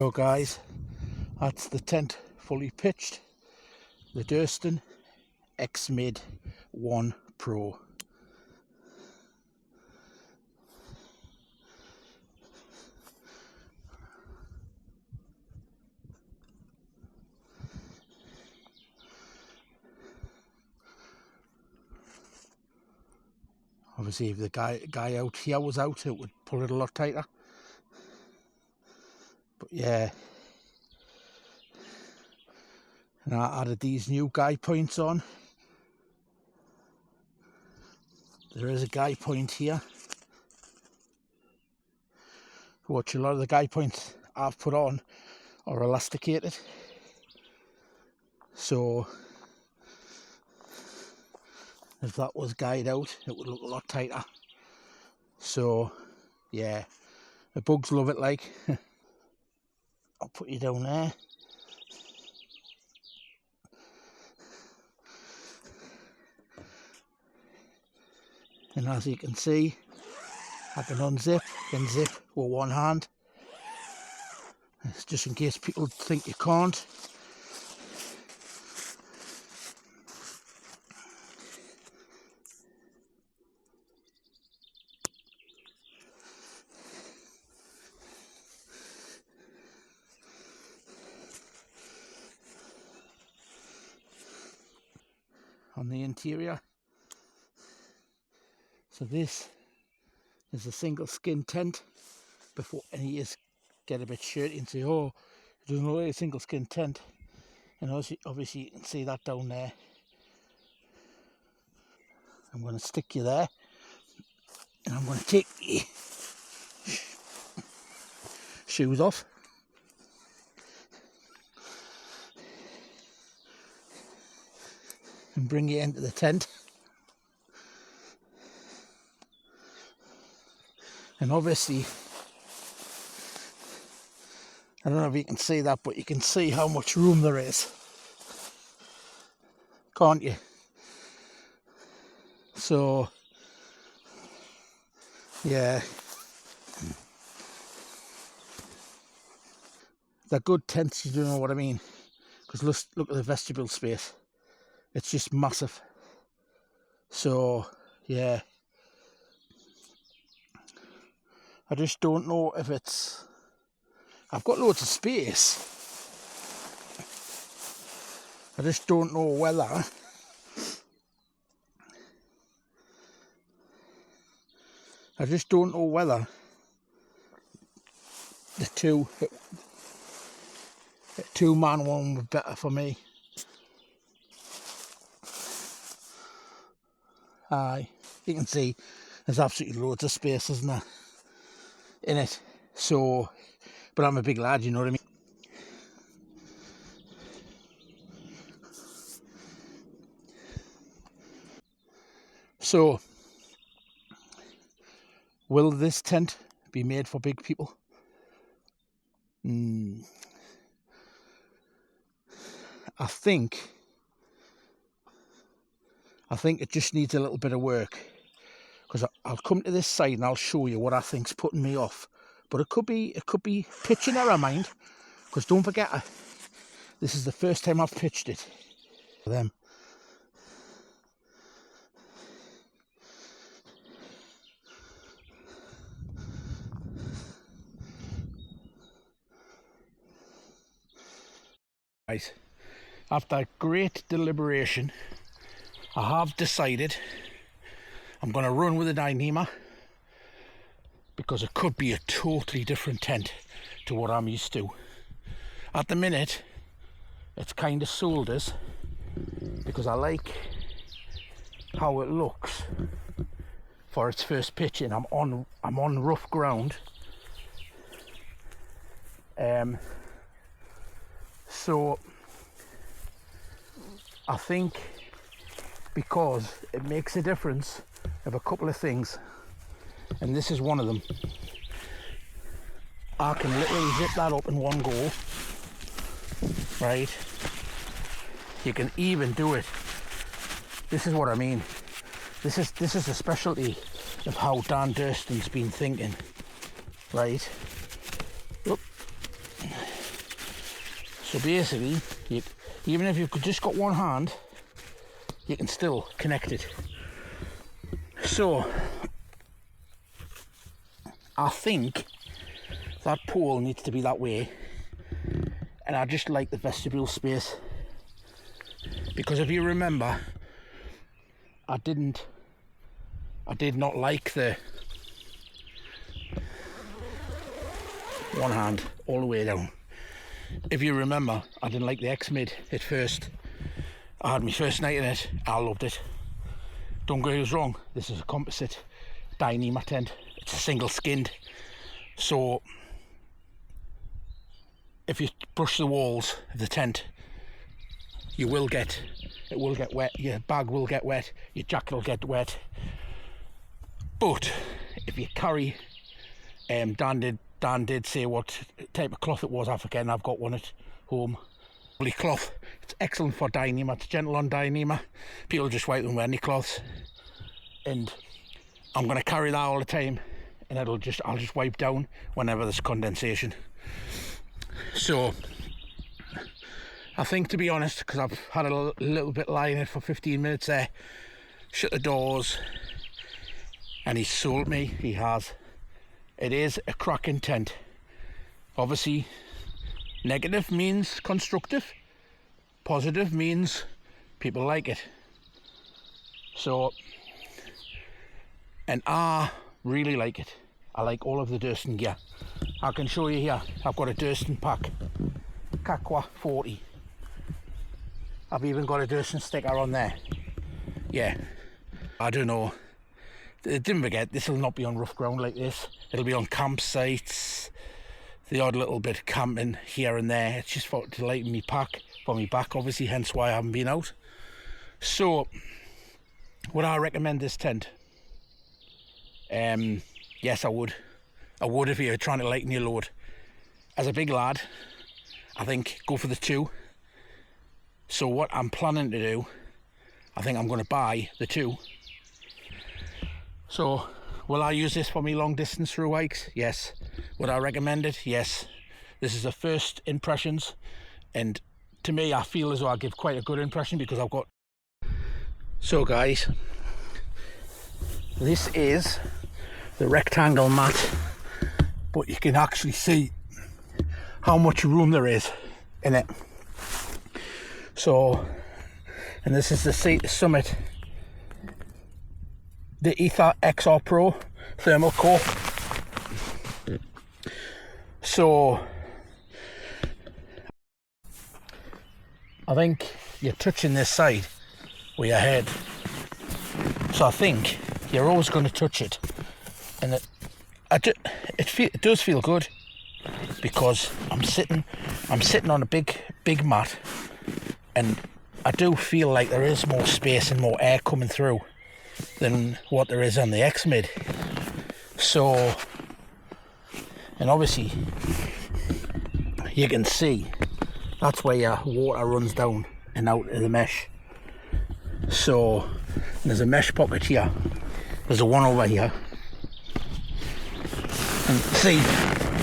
So guys, that's the tent fully pitched, the Durston X-Mid Pro. Obviously if the guy out here was out, it would pull it a lot tighter. But yeah, and I added these new guy points on. There is a guy point here, which a lot of the guy points I've put on are elasticated, so if that was guyed out it would look a lot tighter. So yeah, the bugs love it. Like I'll put you down there. And as you can see, I can unzip and zip with one hand. It's just in case people think you can't. On the interior. So this is a single skin tent. Before any of you get a bit shirty and say, oh, it doesn't look like a single skin tent. And obviously you can see that down there. I'm going to stick you there. And I'm going to take the shoes off. And bring you into the tent. And obviously, I don't know if you can see that, but you can see how much room there is, can't you? So, yeah, they're good tents, you don't know what I mean, because look at the vestibule space, it's just massive. So, yeah, I just don't know if it's, I've got loads of space, I just don't know whether the two-man one would be better for me. Aye, you can see there's absolutely loads of space, isn't there, in it. So, but I'm a big lad, you know what I mean. So, will this tent be made for big people? I think it just needs a little bit of work, because I'll come to this side and I'll show you what I think's putting me off. But it could be pitching error, mind, because don't forget, this is the first time I've pitched it for them. Right, after great deliberation, I have decided I'm going to run with a Dyneema, because it could be a totally different tent to what I'm used to. At the minute, it's kind of sold us, because I like how it looks for its first pitching. I'm on rough ground. So I think, because it makes a difference of a couple of things, and this is one of them. I can literally zip that up in one go, right? You can even do it. This is what I mean. This is a specialty of how Dan Durston's been thinking, right? Look. basically, even if you've just got one hand, you can still connect it. So I think that pole needs to be that way, and I just like the vestibule space, because if you remember, I did not like the one hand all the way down. If you remember, I didn't like the X-Mid at first. I had my first night in it, I loved it. Don't get us wrong, this is a composite Dyneema tent. It's a single skinned, so if you brush the walls of the tent, it will get wet, your bag will get wet, your jacket will get wet. But if you carry, Dan did say what type of cloth it was, I forget, and I've got one at home. Lovely cloth, it's excellent for Dyneema, it's gentle on Dyneema. People just wipe them with any cloths, and I'm going to carry that all the time, and I'll just wipe down whenever there's condensation. So I think, to be honest, because I've had a little bit lying in it for 15 minutes there, shut the doors, and he's sold me, he has. It is a cracking tent. Obviously, negative means constructive, positive means people like it. So, and I really like it. I like all of the Durston gear. I can show you here, I've got a Durston pack, Kakwa 40. I've even got a Durston sticker on there. Yeah, I don't know. Don't forget, this will not be on rough ground like this. It'll be on campsites, the odd little bit camping here and there. It's just to lighten me pack for me back, obviously, hence why I haven't been out. So, would I recommend this tent? Yes, I would. I would if you're trying to lighten your load. As a big lad, I think go for the 2. So what I'm planning to do, I think I'm going to buy the 2. So, will I use this for me long distance through hikes? Yes. Would I recommend it? Yes. This is the first impressions, and to me, I feel as though I give quite a good impression because I've got... So guys, this is the rectangle mat, but you can actually see how much room there is in it. So, and this is the Summit, the Ether XR Pro thermal core. So I think you're touching this side with your head, so I think you're always going to touch it, and it does feel good, because I'm sitting on a big mat, and I do feel like there is more space and more air coming through than what there is on the X-Mid. So, and obviously you can see that's where your water runs down and out of the mesh. So there's a mesh pocket here, there's a one over here, and see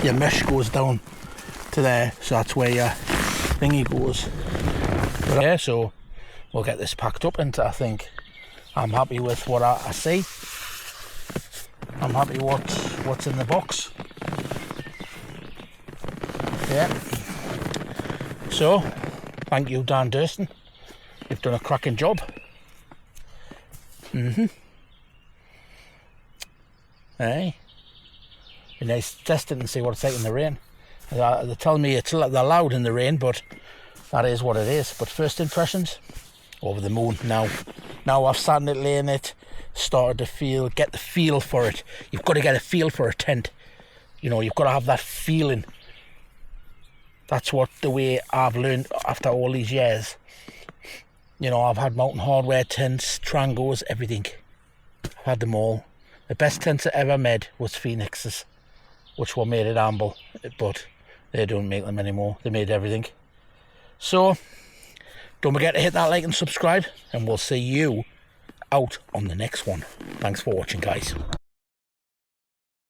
your mesh goes down to there, so that's where your thingy goes. But yeah, so we'll get this packed up, and I think I'm happy with what I see. I'm happy what's in the box. Yeah. So, thank you, Dan Durston. You've done a cracking job. Hey. Be nice to test it and see what it's like in the rain. They tell me they're loud in the rain, but that is what it is. But first impressions, over the moon now. Now I've sat in it, laying it, started to get the feel for it. You've got to get a feel for a tent. You know, you've got to have that feeling. That's the way I've learned after all these years. You know, I've had mountain hardware tents, Trangos, everything. I've had them all. The best tents I ever made was Phoenixes, which were made at Amble, but they don't make them anymore. They made everything. So, don't forget to hit that like and subscribe, and we'll see you out on the next one. Thanks for watching, guys.